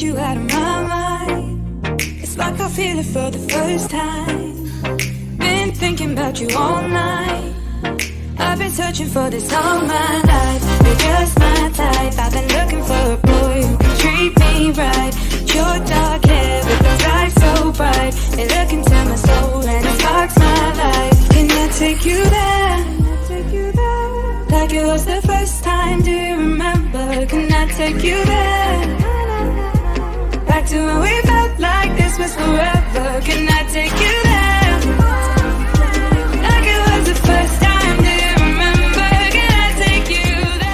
get you out of my mind. It's like I feel it for the first time. Been thinking about you all night. I've been searching for this all my life. You're just my type. I've been looking for a boy who can treat me right. Your dark hair with those eyes so bright, they look into my soul and it sparks my life. Can I take you there? Like it was the first time, do you remember? Can I take you there? Back to when we felt like this was forever. Can I take you there? Like it was the first time, do you remember? Can I take you there?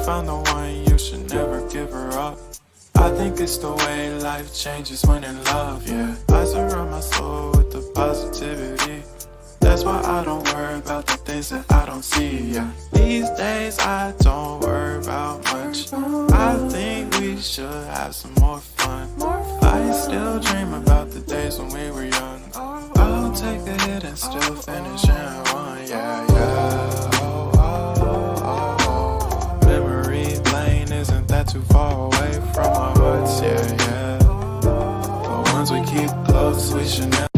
Found the one, you should never give her up. I think it's the way life changes when in love, yeah. I surround my soul with the positivity. That's why I don't worry about the things that I don't see, yeah. These days I don't worry about much. I think we should have some more fun. I still dream about the days when we were young. I'll take a hit and still finish in one, yeah, yeah. Not too far away from our hearts, yeah, yeah. But once we keep close, we should never